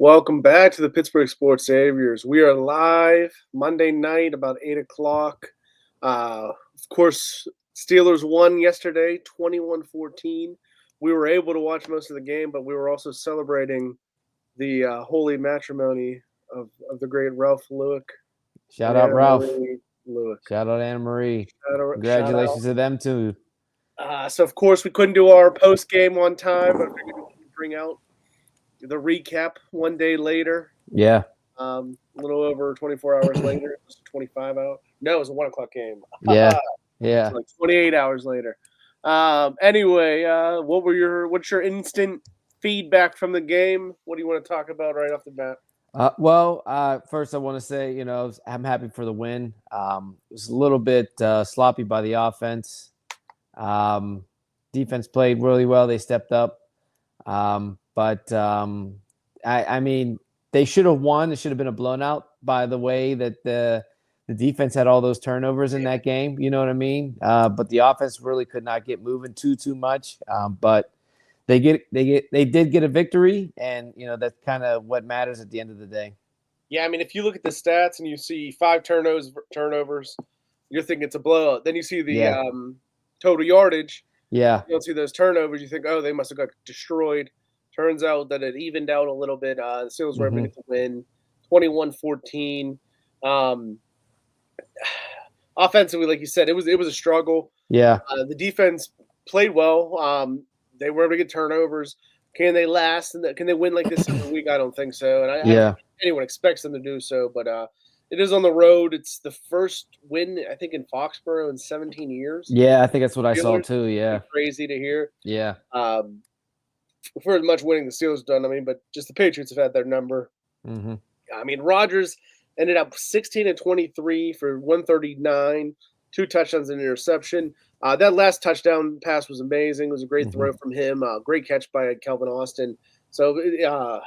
Welcome back to the Pittsburgh Sports Saviors. We are live Monday night about 8 o'clock. Of course, Steelers won yesterday, 21-14. We were able to watch most of the game, but we were also celebrating the holy matrimony of the great Ralph Lewick Shout and out Anna Ralph. Marie Lewick. Shout out Anna Marie. Shout out. Congratulations to them too. So, of course, we couldn't do our post game on time, but I figured we could bring out the recap one day later. Yeah. A little over 24 hours later. It was 25 hours. No, it was a 1 o'clock game. Yeah. Yeah. It's like 28 hours later. Anyway, what's your instant feedback from the game? What do you want to talk about right off the bat? First I want to say, I'm happy for the win. It was a little bit sloppy by the offense. Defense played really well. They stepped up. I mean, they should have won. It should have been a blown out by the way that the defense had all those turnovers in that game. You know what I mean? But the offense really could not get moving too much. But they did get a victory, and that's kind of what matters at the end of the day. Yeah, I mean, if you look at the stats and you see 5 turnovers, you're thinking it's a blowout. Then you see the total yardage. Yeah. You don't see those turnovers. You think, oh, they must have got destroyed. Turns out that it evened out a little bit. The Steelers were able to get the win, 21-14. Offensively, like you said, it was a struggle. Yeah. The defense played well. They were able to get turnovers. Can they last? And can they win like this every week? I don't think so. And I don't think anyone expects them to do so. But it is on the road. It's the first win, I think, in Foxborough in 17 years. Yeah, I think that's what I saw too. Yeah. Crazy to hear. Yeah. For as much winning the Steelers done, I mean, but just the Patriots have had their number. Mm-hmm. I mean, Rodgers ended up 16-23 for 139, 2 touchdowns and an interception. That last touchdown pass was amazing. It was a great throw from him. Great catch by Calvin Austin. So, I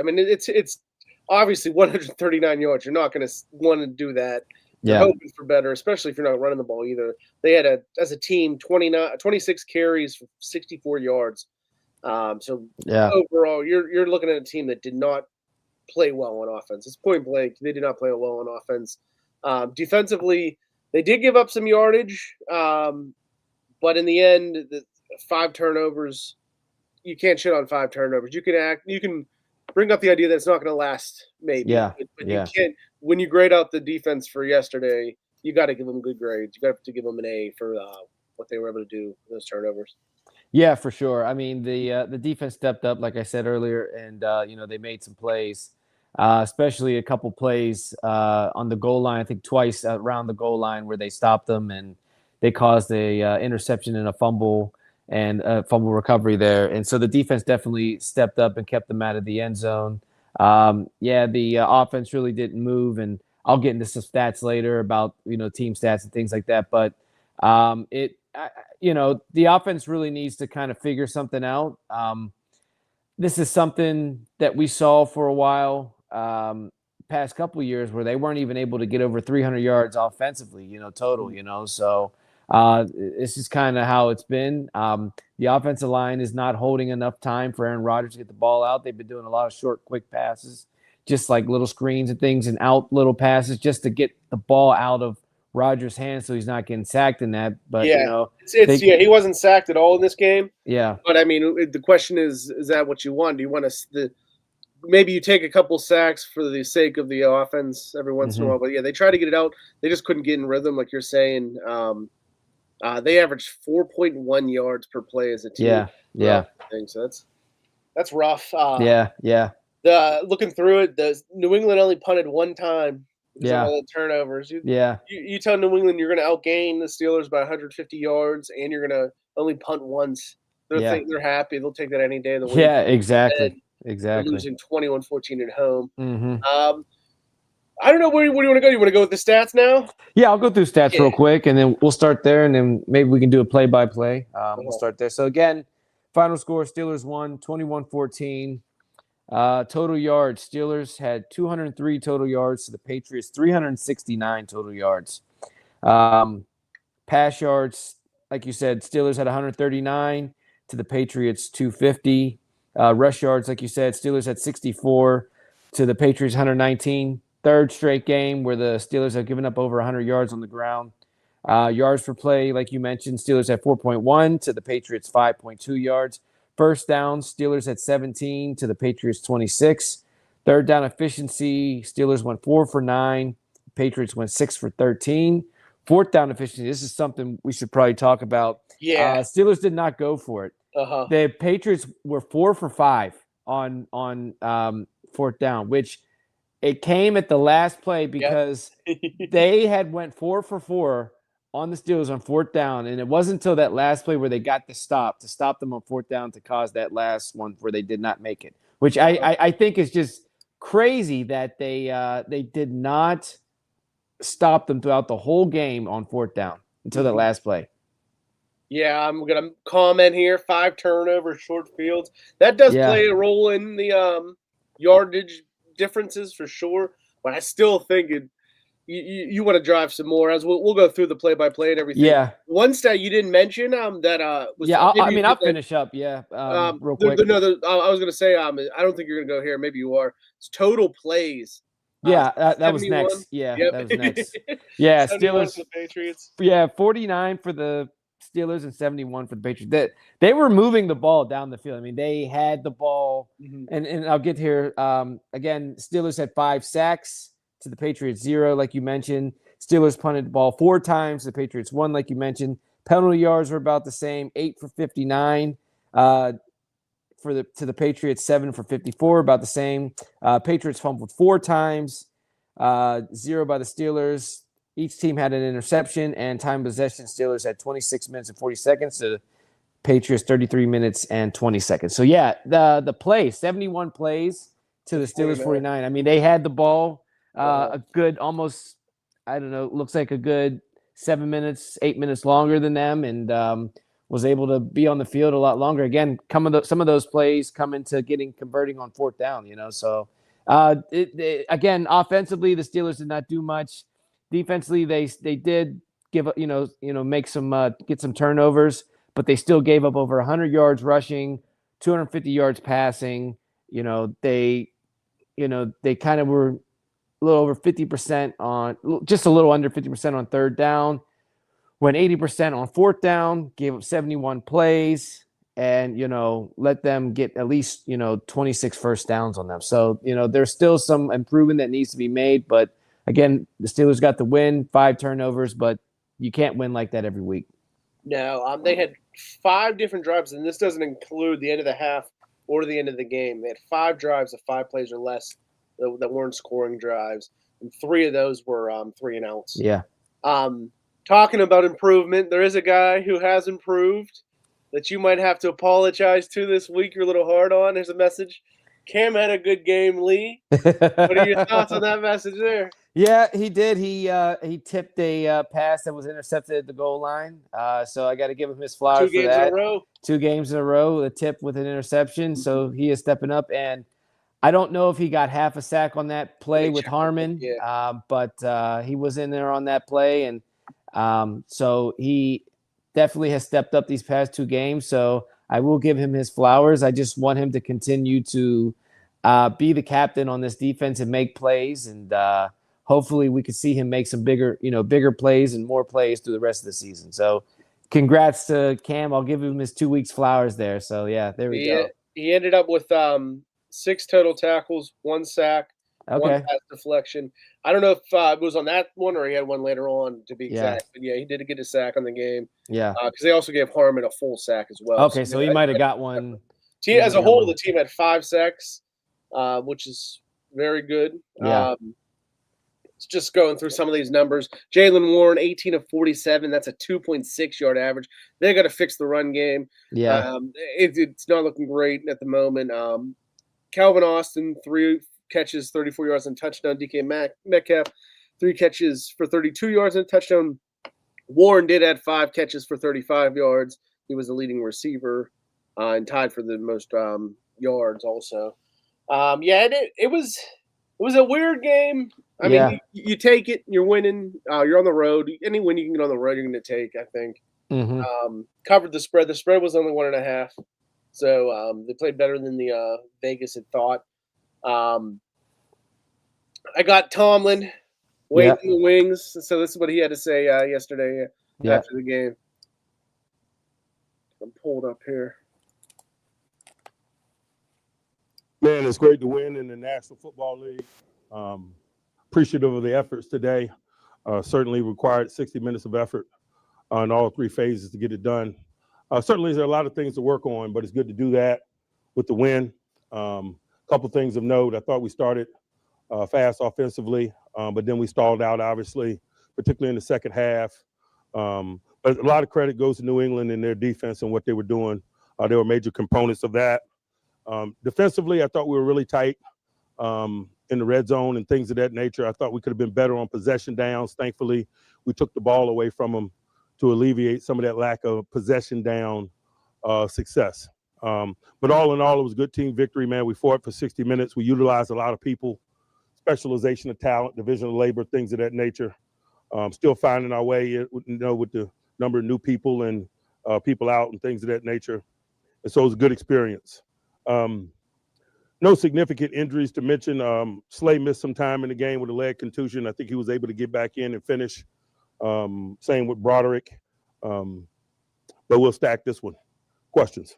mean, it's obviously 139 yards. You're not going to want to do that. You're hoping for better, especially if you're not running the ball either. They had, as a team, 26 carries for 64 yards. Overall, you're looking at a team that did not play well on offense. It's point blank. They did not play well on offense. Defensively, they did give up some yardage, but in the end, the 5 turnovers. You can't shit on 5 turnovers. You can bring up the idea that it's not going to last, maybe. Yeah. But you can't. When you grade out the defense for yesterday, you got to give them good grades. You got to give them an A for what they were able to do with those turnovers. Yeah, for sure. I mean, the defense stepped up, like I said earlier, and they made some plays, especially a couple plays on the goal line. I think twice around the goal line where they stopped them and they caused a interception and a fumble recovery there. And so the defense definitely stepped up and kept them out of the end zone. The offense really didn't move, and I'll get into some stats later about team stats and things like that. But the offense really needs to kind of figure something out. This is something that we saw for a while, past couple of years, where they weren't even able to get over 300 yards offensively, total, So this is kind of how it's been. The offensive line is not holding enough time for Aaron Rodgers to get the ball out. They've been doing a lot of short, quick passes, just like little screens and things and out little passes just to get the ball out of Rodgers' hands so he's not getting sacked in that. But, he wasn't sacked at all in this game. Yeah. But, I mean, the question is that what you want? Do you want maybe you take a couple sacks for the sake of the offense every once in a while? But, they try to get it out. They just couldn't get in rhythm, like you're saying. They averaged 4.1 yards per play as a team. Yeah. So that's rough. Looking through it, the New England only punted 1 time. All the turnovers. You tell New England you're going to outgain the Steelers by 150 yards, and you're going to only punt once. They're happy. They'll take that any day of the week. Yeah, exactly. They're losing 21-14 at home. Mm-hmm. I don't know. Where do you want to go? You want to go with the stats now? Yeah, I'll go through stats real quick, and then we'll start there, and then maybe we can do a play-by-play. We'll start there. So, again, final score, Steelers won 21-14. Total yards, Steelers had 203 total yards to the Patriots, 369 total yards. Pass yards, like you said, Steelers had 139 to the Patriots, 250. Rush yards, like you said, Steelers had 64 to the Patriots 119. Third straight game where the Steelers have given up over 100 yards on the ground. Yards per play, like you mentioned, Steelers at 4.1 to the Patriots 5.2 yards. First down, Steelers at 17 to the Patriots 26. Third down efficiency, Steelers went 4 for 9. Patriots went 6 for 13. Fourth down efficiency, this is something we should probably talk about. Yeah. Steelers did not go for it. Uh-huh. The Patriots were 4 for 5 on fourth down, which it came at the last play Yep. because they had went 4 for 4 on the Steelers on fourth down, and it wasn't until that last play where they got the stop to stop them on fourth down to cause that last one where they did not make it, which I think is just crazy that they did not stop them throughout the whole game on fourth down until that last play. Yeah, I'm gonna comment here. 5 turnovers, short fields. That does Yeah. play a role in the yardage differences for sure. But I still think you want to drive some more. As we'll go through the play by play and everything. Yeah. One stat you didn't mention that was Yeah, maybe you I'll did that, finish up. Yeah, real quick. I was gonna say I don't think you're gonna go here. Maybe you are. It's total plays. Yeah, that was 71. next. Yeah, Yep. that was next. Yeah, 71 Steelers. for the Patriots. Yeah, 49 for the Steelers and 71 for the Patriots. They were moving the ball down the field. I mean, they had the ball, and I'll get here. Again, Steelers had 5 sacks to the Patriots 0, like you mentioned. Steelers punted the ball 4 times. The Patriots 1, like you mentioned. Penalty yards were about the same, 8 for 59. To the Patriots, 7 for 54, about the same. Patriots fumbled 4 times, 0 by the Steelers. Each team had an interception, and time possession, Steelers had 26 minutes and 40 seconds to Patriots 33 minutes and 20 seconds. So, yeah, the play, 71 plays to the Steelers 49. I mean, they had the ball a good almost, I don't know, looks like a good 7 minutes, 8 minutes longer than them, and was able to be on the field a lot longer. Again, some of those plays come into converting on fourth down, So, again, offensively, the Steelers did not do much. Defensively, they did give up, make some get some turnovers, but they still gave up over 100 yards rushing, 250 yards passing. They kind of were a little over 50% on, just a little under 50% on third down. Went 80% on fourth down, gave up 71 plays, and, let them get at least, 26 first downs on them. So, there's still some improvement that needs to be made. But, again, the Steelers got the win, 5 turnovers, but you can't win like that every week. No, they had 5 different drives, and this doesn't include the end of the half or the end of the game. They had 5 drives of 5 plays or less that weren't scoring drives, and 3 of those were 3 and outs. Yeah. Talking about improvement, there is a guy who has improved that you might have to apologize to this week. You're a little hard on. There's a message. Cam had a good game, Lee. What are your thoughts on that message there? Yeah, he did. He tipped a pass that was intercepted at the goal line. So I got to give him his flowers for that. 2 games in a row. 2 games in a row, a tip with an interception. So he is stepping up. And I don't know if he got half a sack on that play with Harmon, but he was in there on that play. And so he definitely has stepped up these past 2 games. So I will give him his flowers. I just want him to continue to be the captain on this defense and make plays. And hopefully we could see him make some bigger plays and more plays through the rest of the season. So congrats to Cam. I'll give him his 2 weeks flowers there. So, yeah, there we go. He ended up with 6 total tackles, 1 sack, 1 pass deflection. I don't know if it was on that one or he had one later on, to be exact. But, yeah, he did get a sack on the game. Yeah. Because they also gave Harmon a full sack as well. Okay, so he might have got one. As a whole, the team had 5 sacks, which is very good. Yeah. Just going through some of these numbers. Jaylen Warren, 18 of 47. That's a 2.6 yard average. They got to fix the run game. Yeah. It's not looking great at the moment. Calvin Austin, 3 catches, 34 yards and touchdown. DK Metcalf, 3 catches for 32 yards and a touchdown. Warren did add 5 catches for 35 yards. He was the leading receiver and tied for the most yards also. It was a weird game. I mean, you take it, you're winning, you're on the road. Any win you can get on the road, you're going to take, I think. Covered the spread. The spread was only 1.5. So they played better than the Vegas had thought. I got Tomlin Yeah. waiting in the wings. So this is what he had to say yesterday Yeah. after the game. I'm pulled up here. Man, it's great to win in the National Football League. Appreciative of the efforts today. Certainly required 60 minutes of effort in all three phases to get it done. Certainly, there are a lot of things to work on, but it's good to do that with the win. A couple things of note. I thought we started fast offensively, but then we stalled out, obviously, particularly in the second half. But a lot of credit goes to New England and their defense and what they were doing. They were major components of that. Defensively, I thought we were really tight in the red zone and things of that nature. I thought we could have been better on possession downs. Thankfully, we took the ball away from them to alleviate some of that lack of possession down success. But all in all, it was a good team victory, man. We fought for 60 minutes. We utilized a lot of people, specialization of talent, division of labor, things of that nature. Still finding our way, with the number of new people and people out and things of that nature. And so it was a good experience. No significant injuries to mention. Slay missed some time in the game with a leg contusion. I think he was able to get back in and finish. Same with Broderick. But we'll stack this one. Questions?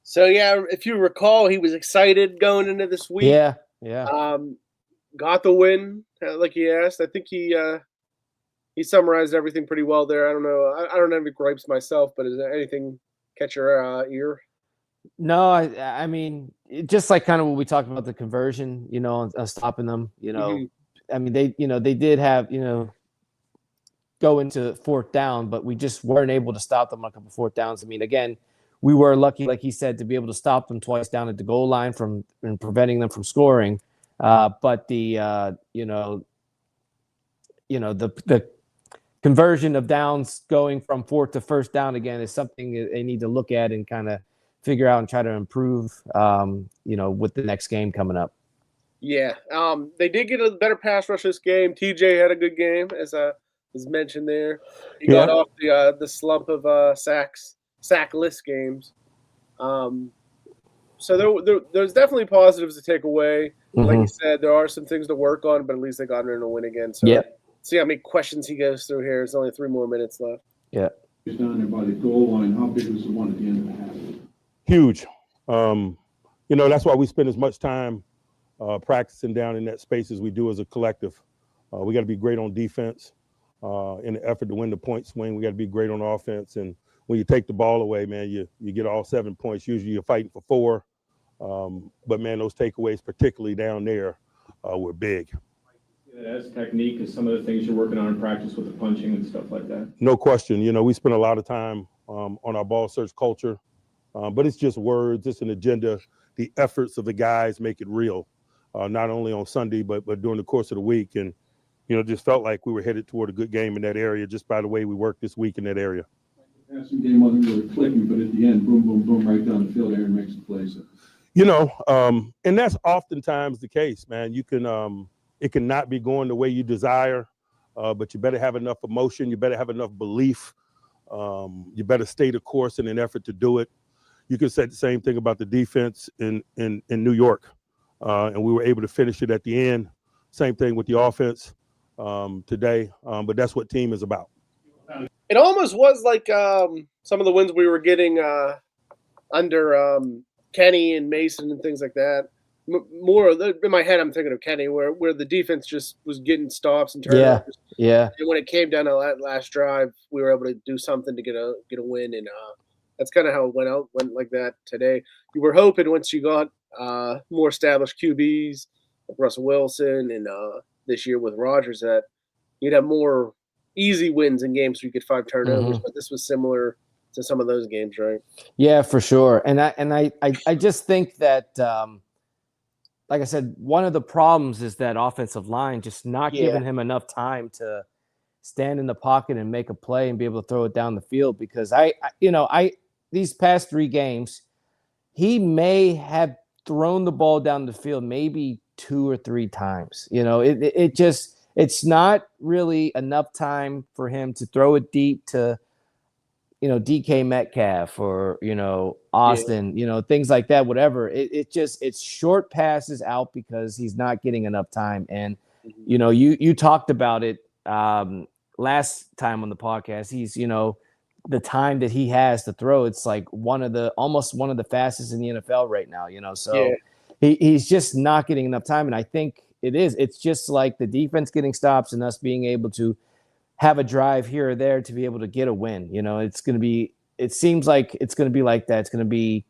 So, yeah, if you recall, he was excited going into this week. Yeah. Got the win, like he asked. I think he summarized everything pretty well there. I don't know. I don't have any gripes myself, but is there anything catch your ear? No, I mean, just like kind of what we talked about the conversion, stopping them, I mean, they did have, go into fourth down, but we just weren't able to stop them on a couple of fourth downs. I mean, again, we were lucky, like he said, to be able to stop them twice down at the goal line and preventing them from scoring. But the conversion of downs going from fourth to first down again is something they need to look at and kind of figure out and try to improve, with the next game coming up. Yeah. They did get a better pass rush this game. TJ had a good game, as mentioned there. He got off the slump of sackless games. So there's definitely positives to take away. Mm-hmm. Like you said, there are some things to work on, but at least they got in a win again. So see how many questions he goes through here. There's only 3 more minutes left. Yeah. He's down there by the goal line. How big was the one at the end of the half? Huge. That's why we spend as much time practicing down in that space as we do as a collective. We got to be great on defense in the effort to win the point swing. We got to be great on offense. And when you take the ball away, man, you get all 7 points. Usually you're fighting for 4. But, man, those takeaways, particularly down there, were big. As technique is some of the things you're working on in practice with the punching and stuff like that? No question. We spend a lot of time on our ball search culture. But it's just words, it's an agenda. The efforts of the guys make it real, not only on Sunday, but during the course of the week. And, just felt like we were headed toward a good game in that area just by the way we worked this week in that area. The passing game wasn't really clicking, but at the end, boom, boom, boom, right down the field, Aaron makes the plays. And that's oftentimes the case, man. You can, it can not be going the way you desire, but you better have enough emotion. You better have enough belief. You better stay the course in an effort to do it. You can say the same thing about the defense in New York, and we were able to finish it at the end. Same thing with the offense today, but that's what team is about. It almost was like some of the wins we were getting under Kenny and Mason and things like that. More in my head, I'm thinking of Kenny, where the defense just was getting stops and turnovers. Yeah. And when it came down to that last drive, we were able to do something to get a win, and that's kind of how it went like that today. You were hoping once you got more established QBs like Russell Wilson and this year with Rodgers that you'd have more easy wins in games where you get 5 turnovers. But this was similar to some of those games, right? Yeah, for sure. And I just think that, like I said, one of the problems is that offensive line just not giving him enough time to stand in the pocket and make a play and be able to throw it down the field. Because these past 3 games, he may have thrown the ball down the field maybe 2 or 3 times. It's not really enough time for him to throw it deep to, DK Metcalf or, Austin, things like that, whatever. It's short passes out because he's not getting enough time. And, you talked about it last time on the podcast. He's, the time that he has to throw, it's like almost one of the fastest in the NFL right now, so he's just not getting enough time. And I think it's just like the defense getting stops and us being able to have a drive here or there to be able to get a win. It seems like it's going to be like that. It's going to be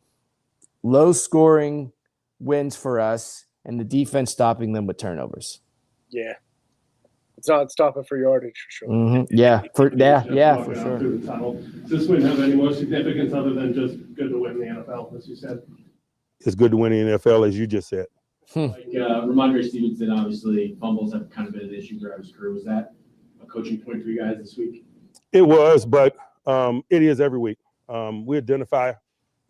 low scoring wins for us and the defense stopping them with turnovers. Yeah. It's not stopping for yardage for sure. Mm-hmm. Yeah, for sure. Through the tunnel. Does this win have any more significance other than just good to win the NFL, as you said? It's good to win in the NFL, as you just said. Ramondre Stevenson, obviously, fumbles have kind of been an issue throughout his career. Was that a coaching point for you guys this week? It was, but it is every week. We identify,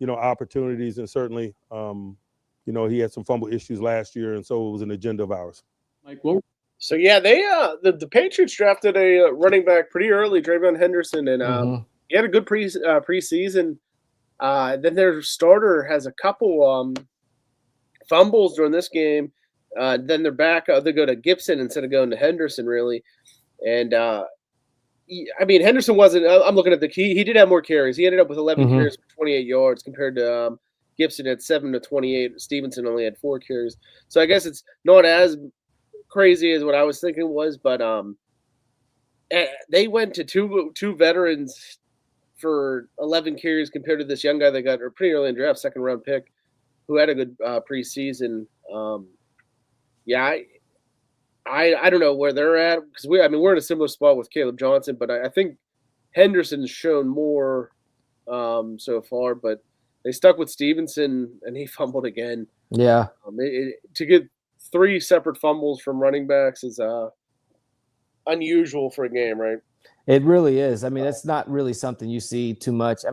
opportunities, and certainly, he had some fumble issues last year, and so it was an agenda of ours. Mike, what? So yeah, they the Patriots drafted a running back pretty early, Dravion Henderson, and he had a good preseason. Then their starter has a couple fumbles during this game. Then they're back. They go to Gibson instead of going to Henderson, really. And Henderson wasn't. I'm looking at the key. He did have more carries. He ended up with 11 carries for 28 yards compared to Gibson at 7 to 28. Stevenson only had 4 carries. So I guess it's not as crazy as what I was thinking was, but they went to two veterans for 11 carries compared to this young guy they got pretty early in the draft, second round pick, who had a good preseason. I don't know where they're at because we're in a similar spot with Caleb Johnson, but I think Henderson's shown more so far, but they stuck with Stevenson and he fumbled again. Yeah, to get 3 separate fumbles from running backs is unusual for a game, right? It really is. It's not really something you see too much.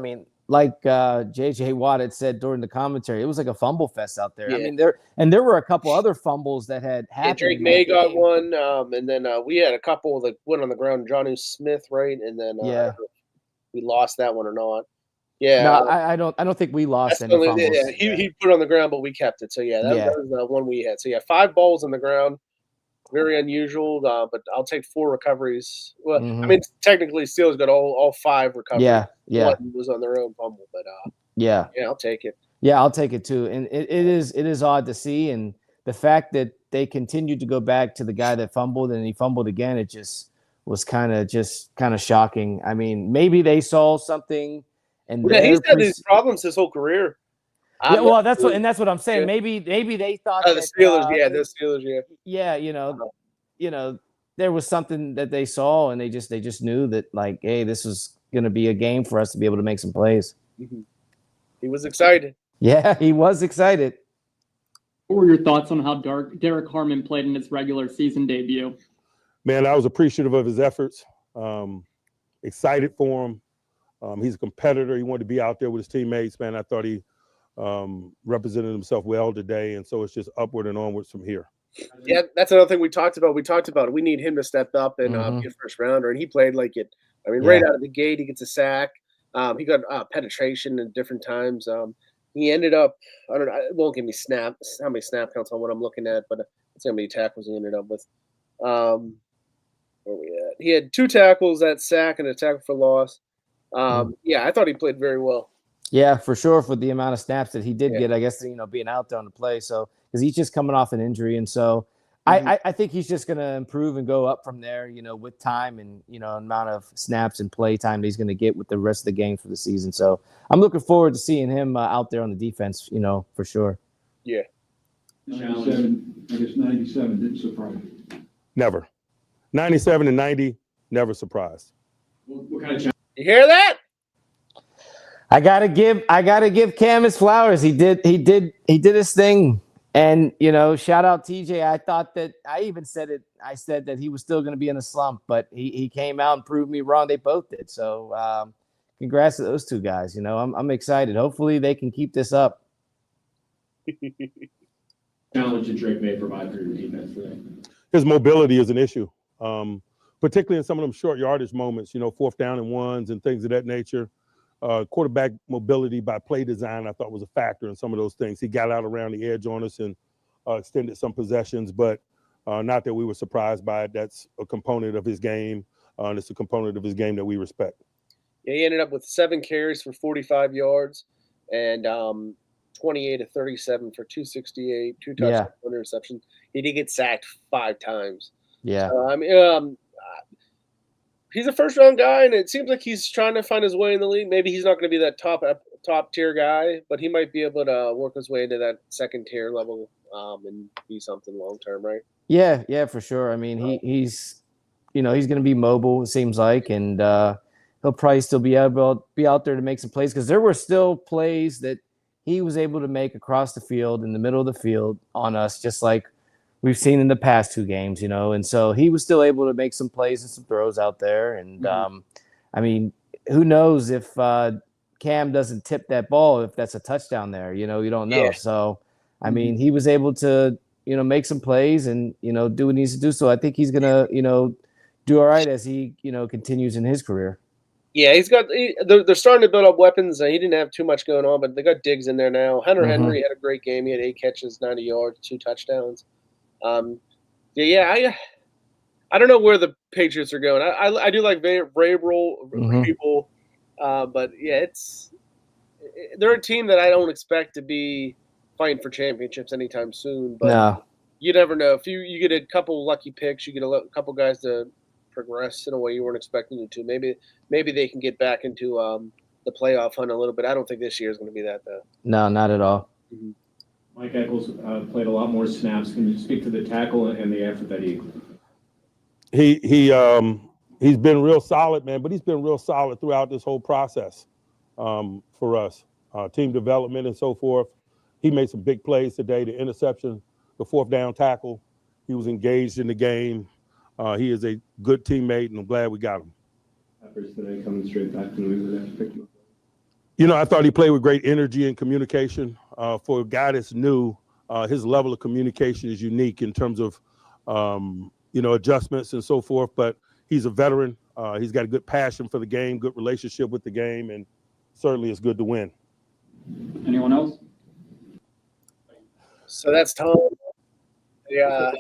Like J.J. Watt had said during the commentary, it was like a fumble fest out there. Yeah. There were a couple other fumbles that had happened. Yeah, Drake May got one, and then we had a couple that went on the ground. Johnny Smith, right? And then we lost that one or not. Yeah, no, I don't think we lost any fumbles. Yeah, he put it on the ground, but we kept it. So that was the one we had. So 5 balls on the ground, very unusual. But I'll take 4 recoveries. Well, technically, Steelers got all 5 recoveries. Yeah. One was on their own fumble, but I'll take it. Yeah, I'll take it too. And it is odd to see, and the fact that they continued to go back to the guy that fumbled and he fumbled again, it just was kind of shocking. Maybe they saw something. And he's had these problems his whole career. That's what I'm saying. Maybe they thought the Steelers, the Steelers, yeah. There was something that they saw, and they just knew that, like, hey, this is going to be a game for us to be able to make some plays. Mm-hmm. He was excited. Yeah, he was excited. What were your thoughts on how Derek Harmon played in his regular season debut? Man, I was appreciative of his efforts. Excited for him. He's a competitor. He wanted to be out there with his teammates, man. I thought he represented himself well today, and so it's just upward and onwards from here. Yeah, that's another thing we talked about. We need him to step up and be a first rounder, and he played like it. Right out of the gate, he gets a sack. He got penetration at different times. He ended up, I don't know, it won't give me how many snap counts on what I'm looking at, but let's see how many tackles he ended up with. Where we at? He had 2 tackles, that sack, and a tackle for loss. I thought he played very well. Yeah, for sure, for the amount of snaps that he did get, I guess, being out there on the play. So, because he's just coming off an injury. And so I think he's just going to improve and go up from there, with time and, amount of snaps and play time that he's going to get with the rest of the game for the season. So I'm looking forward to seeing him out there on the defense, for sure. Yeah. 97 didn't surprise you. Never. 97 and 90, never surprised. What kind of challenge? You hear that? I gotta give Cam his flowers. He did his thing. And, shout out TJ. I said that he was still going to be in a slump, but he came out and proved me wrong. They both did. So congrats to those 2 guys. I'm excited. Hopefully they can keep this up. Challenge that Drake may provide for your defense today. His mobility is an issue, particularly in some of them short yardage moments, 4th down and 1s and things of that nature. quarterback mobility by play design, I thought was a factor in some of those things. He got out around the edge on us and extended some possessions, but not that we were surprised by it. That's a component of his game, and it's a component of his game that we respect. Yeah, he ended up with 7 carries for 45 yards and 28 of 37 for 268, 2 touchdowns, 1 interception. He did get sacked 5 times. Yeah. So, I mean, he's a first-round guy, and it seems like he's trying to find his way in the league. Maybe he's not going to be that top-tier guy, but he might be able to work his way into that second-tier level and be something long-term, right? Yeah, for sure. I mean, he's he's going to be mobile, it seems like, and he'll probably still be able to be out there to make some plays, because there were still plays that he was able to make across the field, in the middle of the field on us, just like we've seen in the past 2 games, and so he was still able to make some plays and some throws out there. And I mean, who knows if Cam doesn't tip that ball, if that's a touchdown there, you don't know. Yeah. So, I mean, he was able to, make some plays and, do what he needs to do. So I think he's going to, do all right as he, continues in his career. Yeah, they're starting to build up weapons. He didn't have too much going on, but they got Diggs in there now. Hunter Henry had a great game. He had 8 catches, 90 yards, 2 touchdowns. I don't know where the Patriots are going. I do like Vrabel, but yeah, they're a team that I don't expect to be fighting for championships anytime soon. But you never know. If you get a couple lucky picks, you get a couple guys to progress in a way you weren't expecting them to. Maybe they can get back into the playoff hunt a little bit. I don't think this year is going to be that though. No, not at all. Mm-hmm. Mike Eccles played a lot more snaps. Can you speak to the tackle and the effort that he's been real solid, man, but he's been real solid throughout this whole process for us, team development and so forth. He made some big plays today, the interception, the 4th down tackle. He was engaged in the game. He is a good teammate, and I'm glad we got him. Efforts today coming straight back to New England after picking up. I thought he played with great energy and communication. For a guy that's new, his level of communication is unique in terms of, adjustments and so forth. But he's a veteran. He's got a good passion for the game, good relationship with the game, and certainly it's good to win. Anyone else? So that's Tom. Yeah,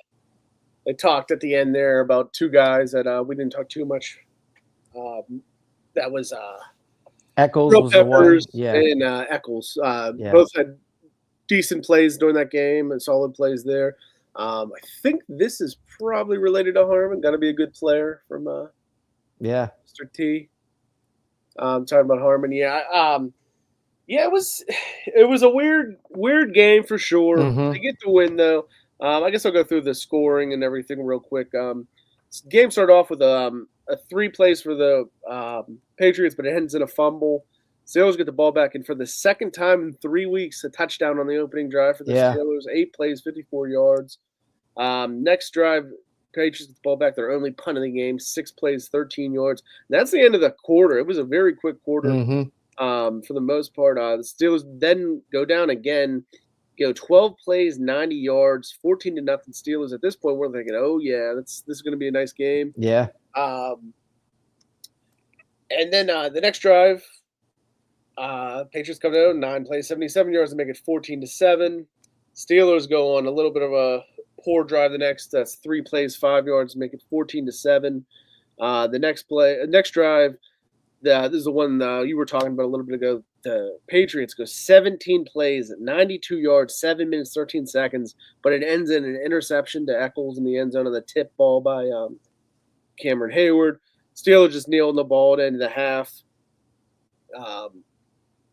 they talked at the end there about 2 guys that we didn't talk too much. That was Eccles was the one. Yeah. And Eccles. Both had decent plays during that game and solid plays there. I think this is probably related to Harmon. Got to be a good player from Mr. T. Talking about Harmon. It was a weird game for sure. They get the win though. I guess I'll go through the scoring and everything real quick. Game started off with a 3 plays for the Patriots, but it ends in a fumble. Steelers get the ball back, and for the second time in 3 weeks, a touchdown on the opening drive for the Steelers. 8 plays, 54 yards. Next drive, Patriots get the ball back. They're only punt of the game. 6 plays, 13 yards. And that's the end of the quarter. It was a very quick quarter for the most part. The Steelers then go down again, go 12 plays, 90 yards, 14-0 Steelers. At this point, we're thinking, oh, yeah, this is going to be a nice game. Yeah. And then the next drive, Patriots come down, 9 plays, 77 yards to make it 14-7. Steelers go on a little bit of a poor drive the next. That's 3 plays, 5 yards to make it 14-7. The next drive, this is the one you were talking about a little bit ago. The Patriots go 17 plays, 92 yards, 7 minutes, 13 seconds, but it ends in an interception to Eccles in the end zone on the tip ball by Cameron Hayward. Steelers just kneeling the ball at the end of the half.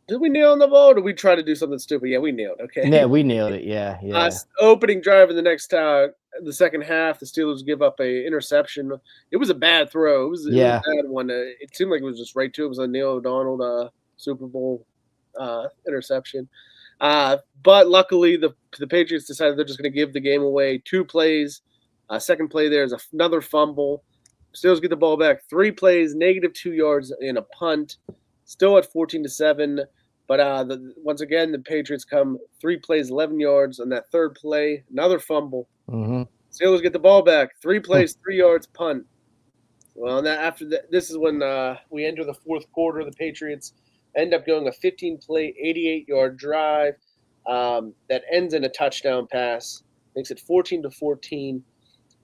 Did we kneel on the ball, or did we try to do something stupid? Yeah, we kneeled. Okay. Yeah, we nailed it. Yeah. Opening drive in the next the second half, the Steelers give up a interception. It was a bad throw. It was a bad one. It seemed like it was just right to it. It was a Neil O'Donnell Super Bowl interception. But luckily, the Patriots decided they're just going to give the game away. 2 plays. Second play there is another fumble. Steelers get the ball back. 3 plays, -2 yards, and a punt. Still at 14-7. But once again, the Patriots come 3 plays, 11 yards on that third play. Another fumble. Steelers get the ball back. 3 plays, 3 yards, punt. Well, after that, this is when we enter the fourth quarter. The Patriots end up going a 15-play, 88-yard drive that ends in a touchdown pass, makes it 14-14.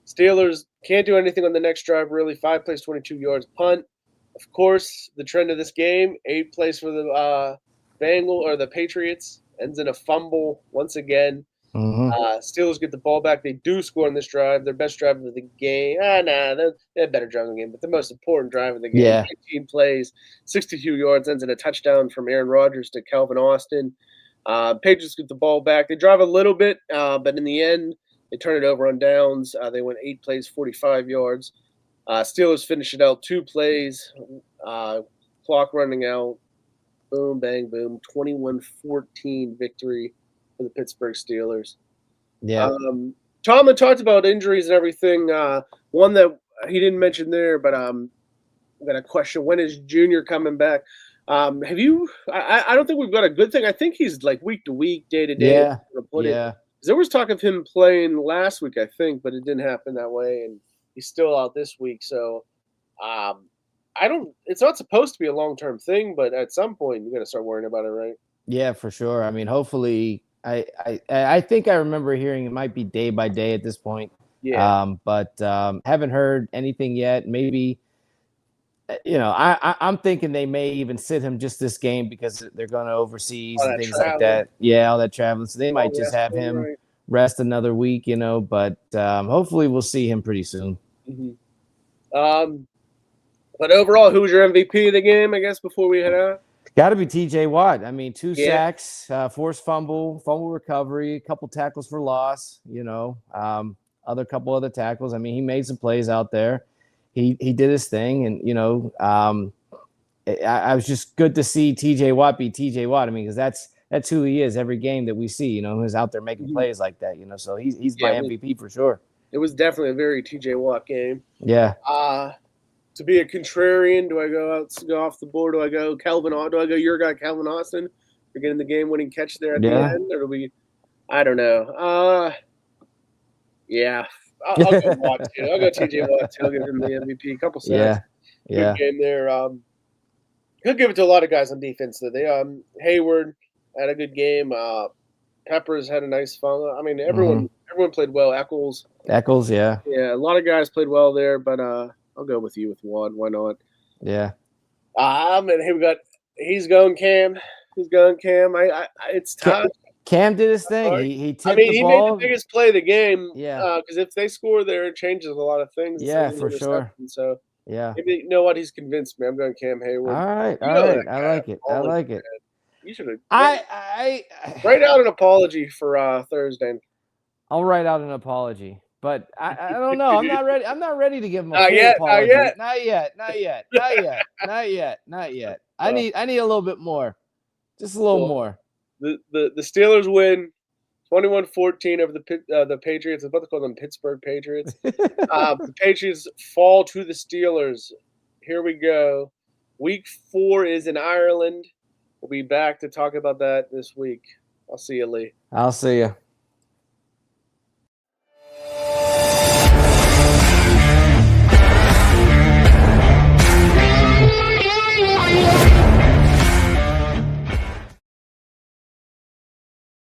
Steelers can't do anything on the next drive, really. 5 plays, 22 yards, punt. Of course, the trend of this game, 8 plays for the the Patriots, ends in a fumble once again. Steelers get the ball back. They do score on this drive, their best drive of the game. They had better drive of the game, but the most important drive of the game. Yeah. 19 plays, 62 yards, ends in a touchdown from Aaron Rodgers to Calvin Austin. Patriots get the ball back. They drive a little bit, but in the end, they turn it over on downs. They went 8 plays, 45 yards. Steelers finish it out 2 plays, clock running out. Boom, bang, boom. 21-14 victory for the Pittsburgh Steelers. Yeah. Tomlin talked about injuries and everything. One that he didn't mention there, but I got a question. When is Junior coming back? Have you – I don't think we've got a good thing. I think he's like week to week, day to day. Yeah. There was talk of him playing last week, I think, but it didn't happen that way, and he's still out this week. So it's not supposed to be a long-term thing, but at some point you got to start worrying about it, right? Yeah, for sure. I mean, hopefully I think I remember hearing it might be day by day at this point. Yeah. But haven't heard anything yet. Maybe I'm thinking they may even sit him just this game because they're going to overseas and things like that. Yeah, all that traveling. So they might just have him rest another week, but hopefully we'll see him pretty soon. Mm-hmm. But overall, who was your MVP of the game, I guess, before we head out? Got to be TJ Watt. I mean, 2 sacks, forced fumble recovery, a couple tackles for loss, couple other tackles. I mean, he made some plays out there. He did his thing, and I was just good to see TJ Watt be TJ Watt. I mean, because that's who he is every game that we see. Who's out there making plays like that. So he's my MVP for sure. It was definitely a very TJ Watt game. Yeah. To be a contrarian, do I go off the board? Do I go your guy Calvin Austin for getting the game-winning catch there at the end, or do we? I don't know. Yeah. I'll go Watt too. I'll go TJ Watt too. I'll give him the MVP. A couple sacks. Yeah. Good game there. He'll give it to a lot of guys on defense. They Hayward had a good game. Peppers had a nice fun. I mean, everyone played well. Eccles, yeah. Yeah, a lot of guys played well there, but I'll go with you with Watt. Why not? Yeah. And he's going Cam. It's tough. Cam did his thing. He tipped the ball. He made the biggest play of the game. Yeah. Because if they score there, it changes a lot of things. Yeah, for sure. So yeah. Maybe you know what? He's convinced me. I'm going Cam Hayward. All right. I like it. I like it. You should have. I write out an apology for Thursday. I'll write out an apology. But I don't know. I'm not ready. I'm not ready to give him a Not full yet, apology. not yet. Not yet. I need a little bit more. Just a little more. The Steelers win 21-14 over the Patriots. I was about to call them Pittsburgh Patriots. The Patriots fall to the Steelers. Here we go. Week 4 is in Ireland. We'll be back to talk about that this week. I'll see you, Lee. I'll see you.